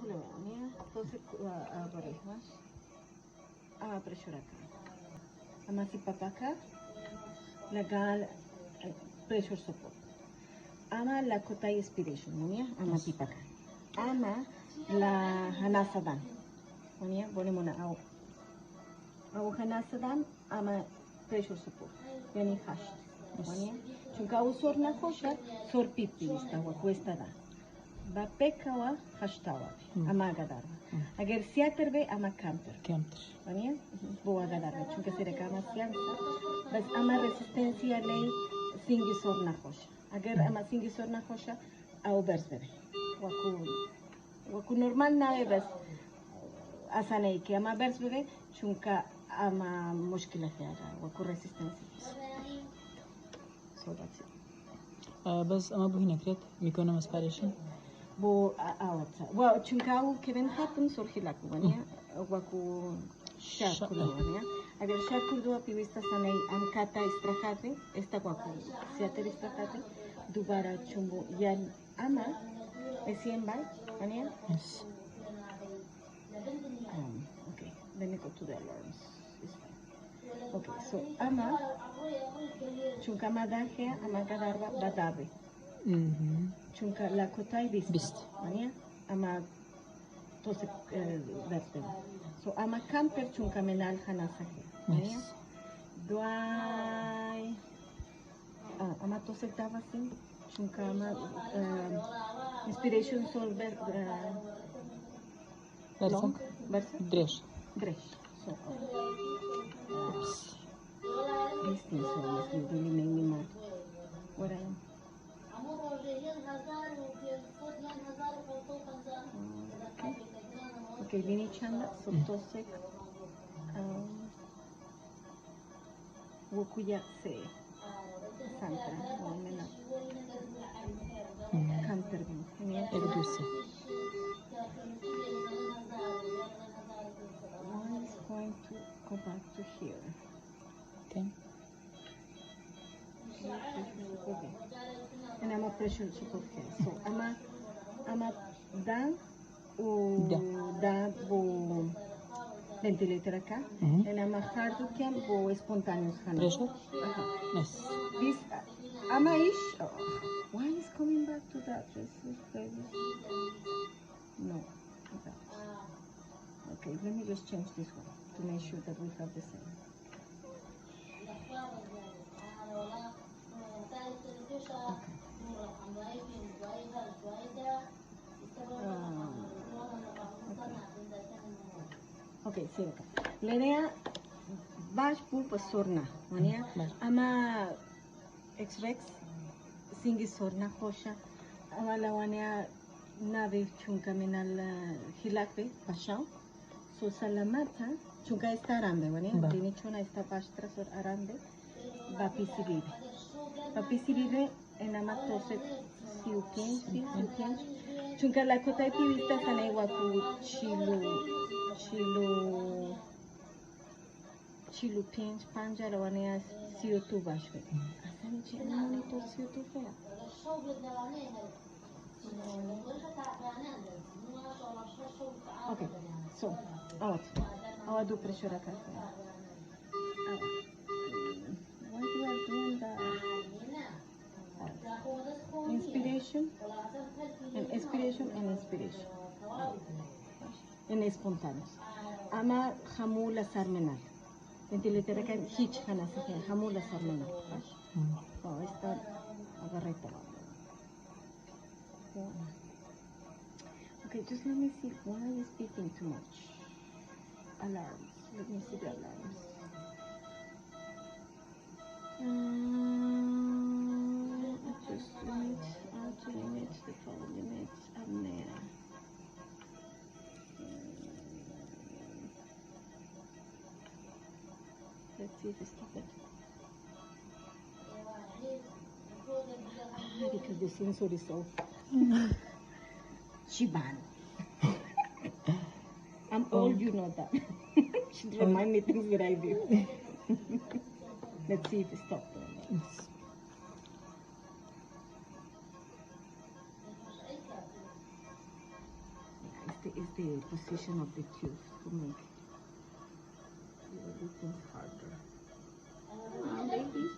Leonia, entonces, parejas, pressure acá. Ama si papaka, legal pressure support. Ama la kota inspiration, monia, ama pipaka. Ama la hanasadan, monia, bonemona au hanasadan, ama pressure support. Yani hash, monia. Chunka usor na kosha, sor pipi ista wa cuesta da. Va pekawa hashtawa, ama gadarva. Agar siaterbe ama camper. Monia, boa gadarva. Chunka se recama sianza, bas ama resistencia lei singi sor na kosha. Agar ama singi sor na kosha, au bersbere. Waku normal na bas asanei que ama bersbere, chunka ama mushkila fiada. Waku resistencia. So that's it. بس أما بو هنا كريت ميكونا مسباريشن بو أوتا وشنكاو كمان حتى سورخي لكو ونيا وكو شاكو ونيا أجر شاكو دوا بيوستا سناي أم كاتا استراحاتي استقواكو سياتر استراحاتي دوبارا چumbo yan ama اسيم باي ونيا yes okay let me go to the alarms. Okay, so ama chunka madahia ama gadarba badabe. Chunka la kotai bist. Mania ama tose verte. So ama camper chunka menal hanasaki. Mania doai ama tose tavasin chunka ama inspiration solver long verse dresh. So oops. These things honestly really make me mad. What I am. Okay, Vini Chanda, Sotosek, Wokuya Se, Santa, Wamena, Canterbury, Egdusi one is going to go back to here. okay Okay. And I'm a pressure support here. So I'm a dan bo ventilator acá. And I'm a hard cam bo spontaneous pressure yes this I'm a ish why is coming back to that no okay let me just change this one to make sure that we have the same. Okay, cerca. Lenea bash pupa sorna, mania. Ama X-Rex singi sorna kosha. Ama la wania nave chunka menal hilakbe bashao. So salamata chunka está arambe, mania. Dini chona está bash trasor arambe. Bapisi vive. Bapisi vive en amatose siupien. Chunka la kota ipivista sanay waku chilu pinch panja rawania CO2 bashwe. Asani chena monitor CO2 fea. Okay, so awat do pressure acá. Why you are doing that? Inspiration and expiration and inspiration. En espontáneos. Ama hamula sarmenal. Ventilator kan hitch hanasa hamula sarmenal. Oh, esta agarreta. Okay, just let me see why is speaking too much. Alarms. Let me see the alarms. Adjust limits, outer limits, the follow limits, apnea. Let's see if it's stupid. Because the sensor is so Shiban. I'm old, you know that. Should remind me things that I do. Let's see if it stopped. is the position of the tooth to make the things harder. Baby.